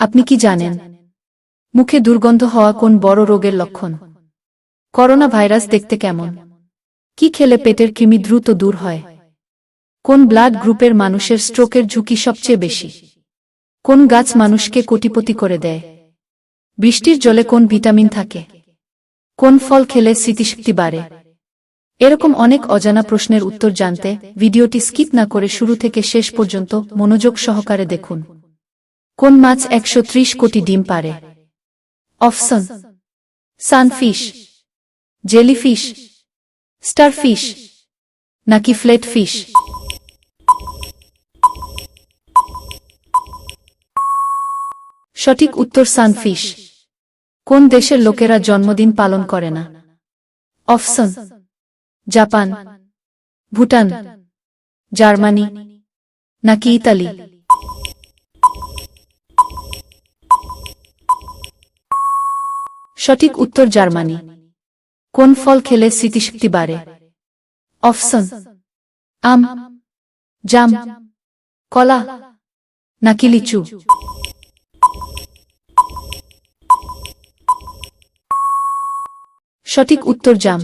আপনি কি জানেন মুখে দুর্গন্ধ হওয়া কোন বড় রোগের লক্ষণ? করোনা ভাইরাস দেখতে কেমন? কি খেলে পেটের কৃমি দ্রুত দূর হয়? কোন ব্লাড গ্রুপের মানুষের স্ট্রোকের ঝুঁকি সবচেয়ে বেশি? কোন গাছ মানুষকে কোটিপতি করে দেয়? বৃষ্টির জলে কোন ভিটামিন থাকে? কোন ফল খেলে স্মৃতিশক্তি বাড়ে? এরকম অনেক অজানা প্রশ্নের উত্তর জানতে ভিডিওটি স্কিপ না করে শুরু থেকে শেষ পর্যন্ত মনোযোগ সহকারে দেখুন। কোন মাছ 130 কোটি ডিম পারে? অপশন: সানফিশ, জেলিফিশ, স্টারফিশ নাকি ফ্লেটফিশ? সঠিক উত্তর সানফিশ। কোন দেশের লোকেরা জন্মদিন পালন করে না? অপশন: জাপান, ভুটান, জার্মানি নাকি ইতালি? সঠিক উত্তর জার্মানি। কোন ফল খেলে স্মৃতিশক্তি বাড়ে? অপশন: আম, জাম, কলা নাকি লিচু? সঠিক উত্তর জাম।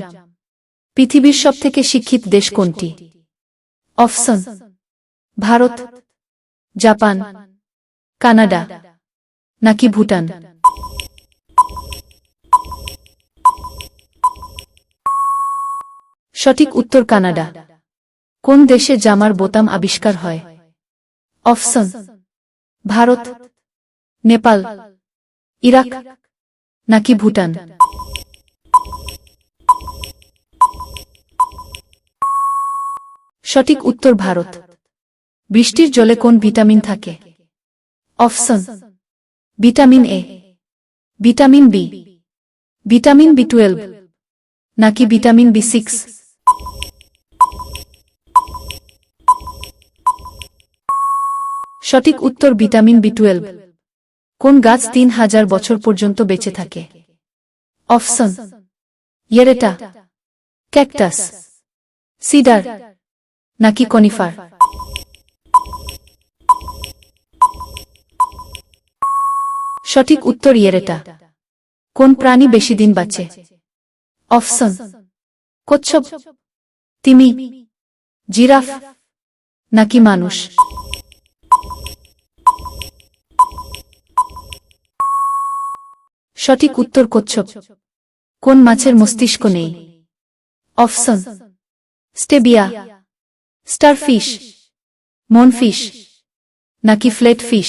পৃথিবীর সবথেকে শিক্ষিত দেশ কোনটি? অপশন: ভারত, জাপান, কানাডা নাকি ভুটান? সঠিক উত্তর কানাডা। কোন দেশে জামার বোতাম আবিষ্কার হয়? অপশন: ভারত, নেপাল, ইরাক নাকি ভুটান? সঠিক উত্তর ভারত। বৃষ্টির জলে কোন ভিটামিন থাকে? Option: vitamin A, vitamin B, vitamin বি12 নাকি ভিটামিন বি6? সঠিক উত্তর ভিটামিন বি12। কোন গাছ 3000 বছর পর্যন্ত বেঁচে থাকে? অপশন: ইয়েরেটা, ক্যাকটাস, সিডার নাকি কনিফার? সঠিক উত্তর ইয়েরেটা। কোন প্রাণী বেশি দিন বাঁচে? অপশন: কচ্ছপ, তিমি, জিরাফ নাকি মানুষ? সঠিক উত্তর কচ্ছপ। কোন মাছের মস্তিষ্ক নেই? অপশন: স্টেবিয়া, স্টারফিশ, মনফিশ নাকি ফ্লেটফিশ?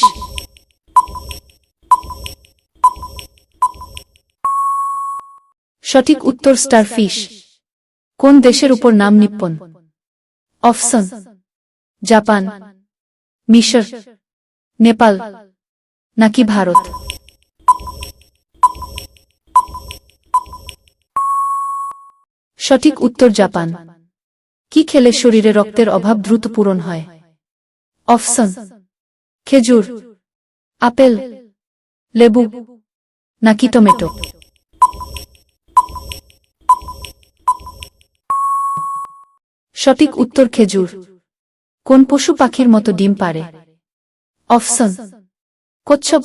সঠিক উত্তর স্টারফিশ। কোন দেশের উপর নাম নিপ্পন? অপশন: জাপান, মিশর, নেপাল নাকি ভারত? সঠিক উত্তর জাপান। কি খেলে শরীরে রক্তের অভাব দ্রুত পূরণ হয়? অপশন: খেজুর, আপেল, লেবু নাকি টমেটো? সঠিক উত্তর খেজুর। কোন পশু পাখির মতো ডিম পারে? অপশন: কচ্ছপ,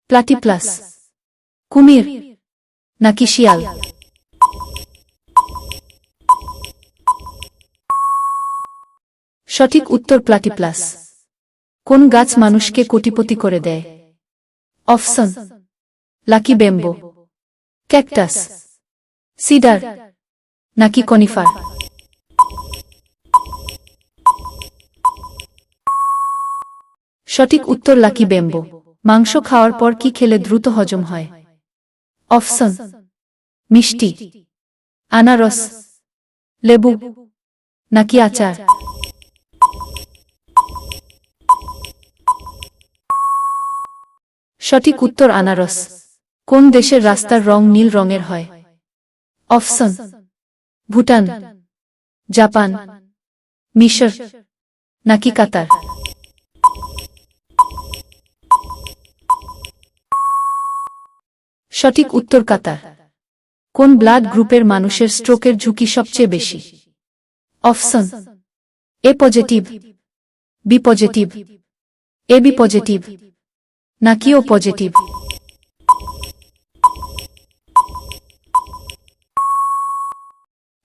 প্লাটিপ্লাস, কুমির নাকি শিয়াল? সঠিক উত্তর প্লাটিপ্লাস। কোন গাছ মানুষকে কোটিপতি করে দেয়? Option: lucky bamboo, cactus, cedar নাকি কনিফার? সঠিক উত্তর লাকি বেম্বো। মাংস খাওয়ার পর কি খেলে দ্রুত হজম হয়? অপশন: মিষ্টি, আনারস, লেবু নাকি আচার? সঠিক উত্তর আনারস। কোন দেশের রাস্তার রং নীল রঙের হয়? অপশন: ভুটান, জাপান, মিশর নাকি কাতার? সঠিক উত্তর কাতার। কোন ব্লাড গ্রুপের মানুষের স্ট্রোকের ঝুঁকি সবচেয়ে বেশি? Option: A positive, B positive, AB positive নাকি ও পজিটিভ?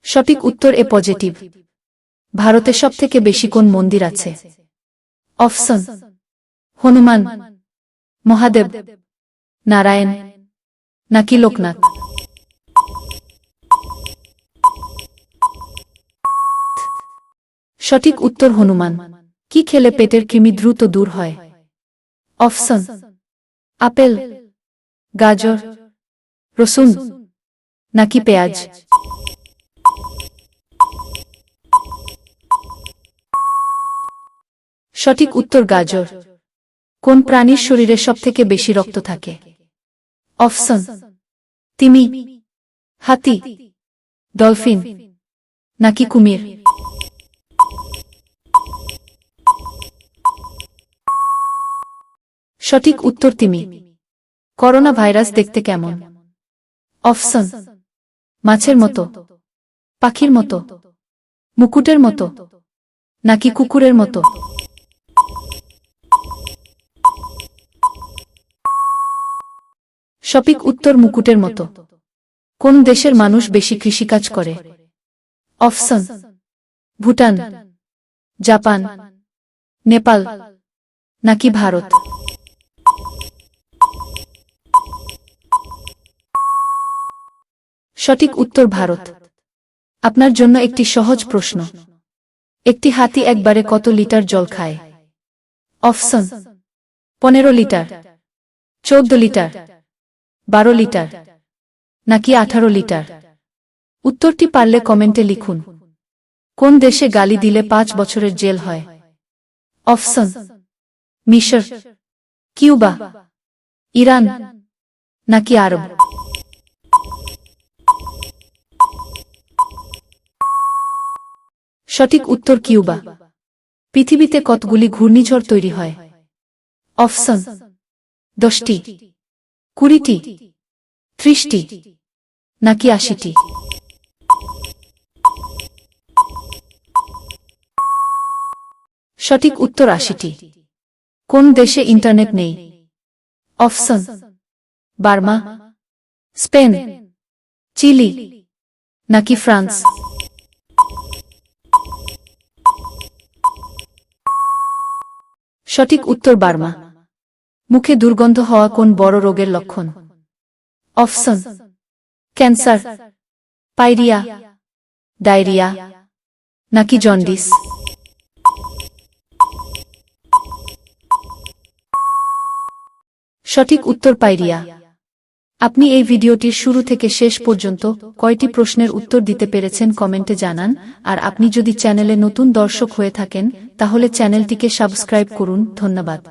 সঠিক উত্তর এ পজিটিভ। ভারতে সবথেকে বেশি কোন মন্দির আছে? অপশন: হনুমান, মহাদেব, নারায়ণ, নাকি লোকনাথ? সঠিক উত্তর হনুমান। কি খেলে পেটের কৃমি দ্রুত দূর হয়? অপশন: আপেল, গাজর, রসুন, নাকি পেঁয়াজ? সঠিক উত্তর গাজর। কোন প্রাণীর শরীরে সবথেকে বেশি রক্ত থাকে? অপশন: তিমি, হাতি, ডলফিন, নাকি কুমির? সঠিক উত্তর তিমি। করোনা ভাইরাস দেখতে কেমন? অপশন: মাছের মতো, পাখির মতো, মুকুটের মতো, নাকি কুকুরের মতো? সঠিক উত্তর মুকুটের মতো। কোন দেশের মানুষ বেশি কৃষিকাজ করে? অপশন: ভুটান, জাপান, নেপাল, নাকি ভারত? সঠিক উত্তর ভারত। আপনার জন্য একটি সহজ প্রশ্ন। একটি হাতি একবারে কত লিটার জল খায়? অপশন: 15 লিটার, 14 লিটার, 12 লিটার, নাকি 18 লিটার? উত্তরটি পারলে কমেন্টে লিখুন। কোন দেশে গালি দিলে 5 বছরের জেল হয়? অপশন: মিশর, কিউবা, ইরান, নাকি আরব? সঠিক উত্তর কিউবা। পৃথিবীতে কতগুলি ঘূর্ণিঝড় তৈরি হয়? অপশন: 10টি, 20টি, 30টি, নাকি 80টি? সঠিক উত্তর 80টি। কোন দেশে ইন্টারনেট নেই? অপশন: বার্মা, স্পেন, চিলি, নাকি ফ্রান্স? সঠিক উত্তর বার্মা। মুখে দুর্গন্ধ হওয়া কোন বড় রোগের লক্ষণ? অপশন: ক্যান্সার, পাইরিয়া, ডায়রিয়া, নাকি জন্ডিস? সঠিক উত্তর পাইরিয়া। আপনি এই ভিডিওটির শুরু থেকে শেষ পর্যন্ত কয়টি প্রশ্নের উত্তর দিতে পেরেছেন কমেন্টে জানান। আর আপনি যদি চ্যানেলে নতুন দর্শক হয়ে থাকেন তাহলে চ্যানেলটিকে সাবস্ক্রাইব করুন। ধন্যবাদ।